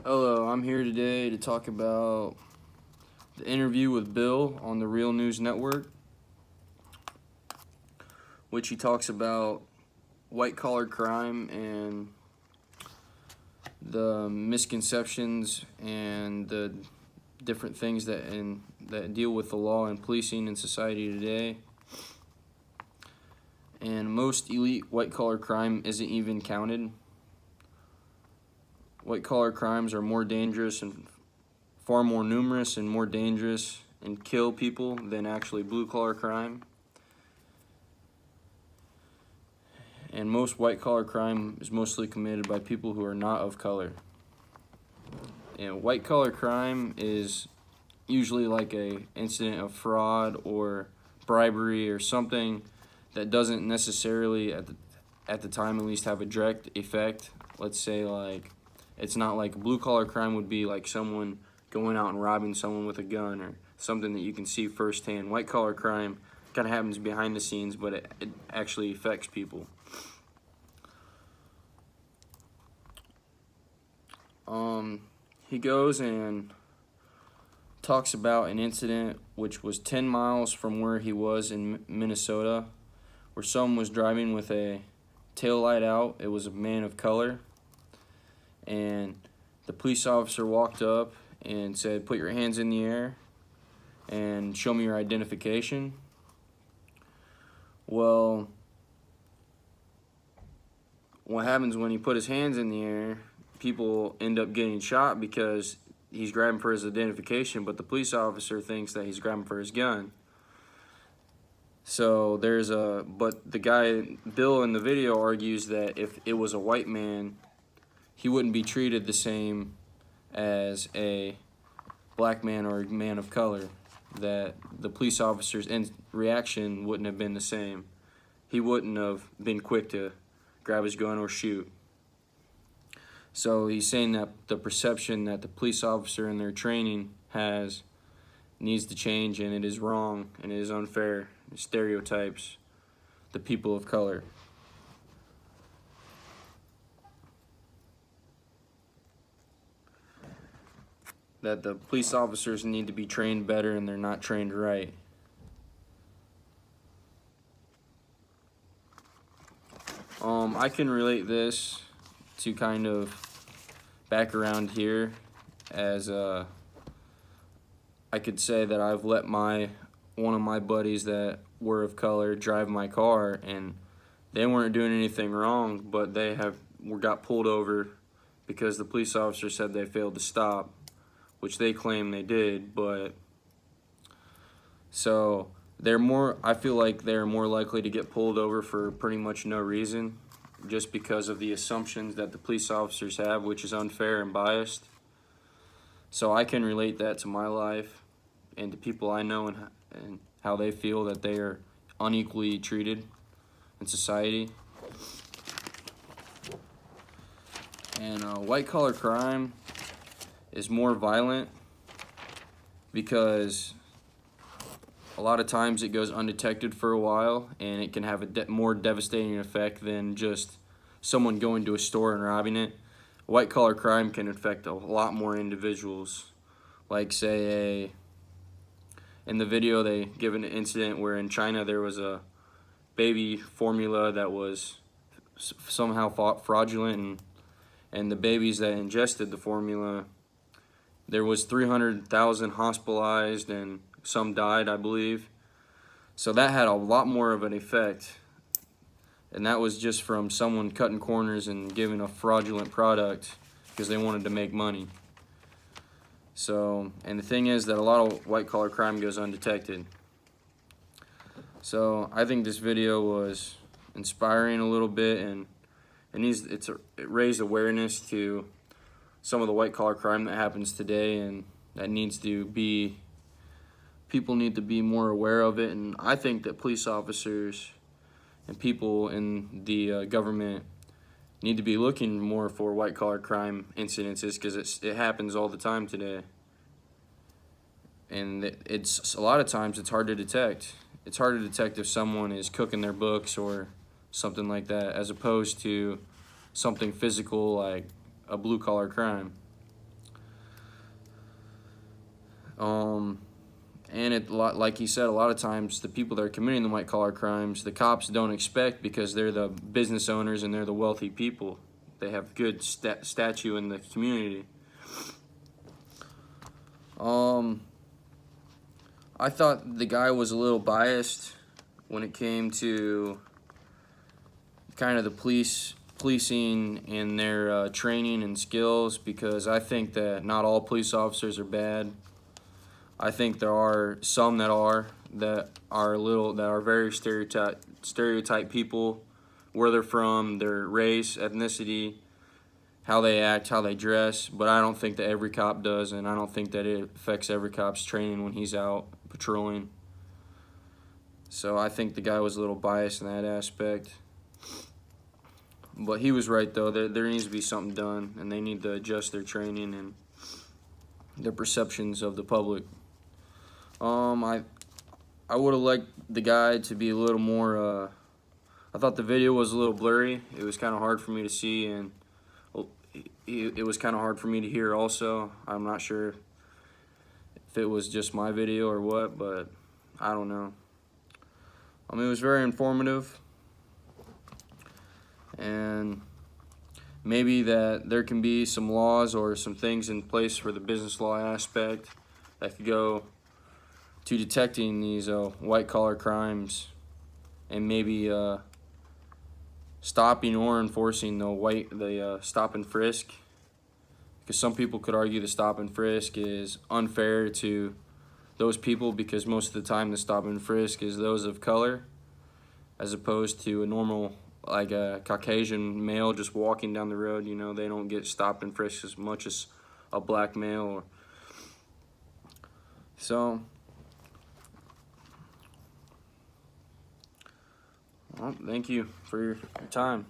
Hello, I'm here today to talk about the interview with Bill on the Real News Network, which he talks about white collar crime and the misconceptions and the different things that deal with the law and policing in society today. And most elite white collar crime isn't even counted. White collar crimes are more dangerous and far more numerous and more dangerous and kill people than actually blue collar crime. And most white collar crime is mostly committed by people who are not of color. And white collar crime is usually like a incident of fraud or bribery or something that doesn't necessarily at the time at least have a direct effect. Let's say like it's not like blue collar crime would be like someone going out and robbing someone with a gun or something that you can see firsthand. White collar crime kind of happens behind the scenes, but it actually affects people. He goes and talks about an incident which was 10 miles from where he was in Minnesota, where someone was driving with a tail light out. It was a man of color, and the police officer walked up and said, "Put your hands in the air and show me your identification." Well, what happens when he put his hands in the air? People end up getting shot because he's grabbing for his identification, but the police officer thinks that he's grabbing for his gun. So but the guy, Bill, in the video argues that if it was a white man, he wouldn't be treated the same as a black man or a man of color, that the police officer's reaction wouldn't have been the same. He wouldn't have been quick to grab his gun or shoot. So he's saying that the perception that the police officer in their training has needs to change, and it is wrong and it is unfair. It stereotypes the people of color. That the police officers need to be trained better and they're not trained right. I can relate this to kind of back around here, as I could say that I've let one of my buddies that were of color drive my car, and they weren't doing anything wrong, but they got pulled over because the police officer said they failed to stop, which they claim they did. But so I feel like they're more likely to get pulled over for pretty much no reason, just because of the assumptions that the police officers have, which is unfair and biased. So I can relate that to my life and to people I know and how they feel that they are unequally treated in society. And white collar crime is more violent because a lot of times it goes undetected for a while, and it can have a more devastating effect than just someone going to a store and robbing it. White collar crime can affect a lot more individuals. Like say in the video they give an incident where in China there was a baby formula that was somehow fraudulent, and the babies that ingested the formula, there was 300,000 hospitalized and some died, I believe. So that had a lot more of an effect, and that was just from someone cutting corners and giving a fraudulent product because they wanted to make money. So, and the thing is that a lot of white collar crime goes undetected. So I think this video was inspiring a little bit, and it raised awareness to some of the white collar crime that happens today, and that people need to be more aware of it. And I think that police officers and people in the government need to be looking more for white collar crime incidences, because it happens all the time today, and a lot of times it's hard to detect. It's hard to detect if someone is cooking their books or something like that, as opposed to something physical like a blue collar crime. And like he said, a lot of times the people that are committing the white collar crimes, the cops don't expect, because they're the business owners and they're the wealthy people. They have good stature in the community. I thought the guy was a little biased when it came to kind of the policing and their training and skills, because I think that not all police officers are bad. I think there are some that are very stereotype people, where they're from, their race, ethnicity, how they act, how they dress. But I don't think that every cop does, and I don't think that it affects every cop's training when he's out patrolling. So I think the guy was a little biased in that aspect. But he was right, though. There needs to be something done, and they need to adjust their training and their perceptions of the public. I would have liked the guy to be a little more. I thought the video was a little blurry. It was kind of hard for me to see, and it was kind of hard for me to hear also. I'm not sure if it was just my video or what, but I don't know. It was very informative, and maybe that there can be some laws or some things in place for the business law aspect that could go to detecting these white collar crimes, and maybe stopping or enforcing the stop and frisk, because some people could argue the stop and frisk is unfair to those people, because most of the time the stop and frisk is those of color, as opposed to a normal, like a Caucasian male just walking down the road. They don't get stopped and frisked as much as a black male. So, well, thank you for your time.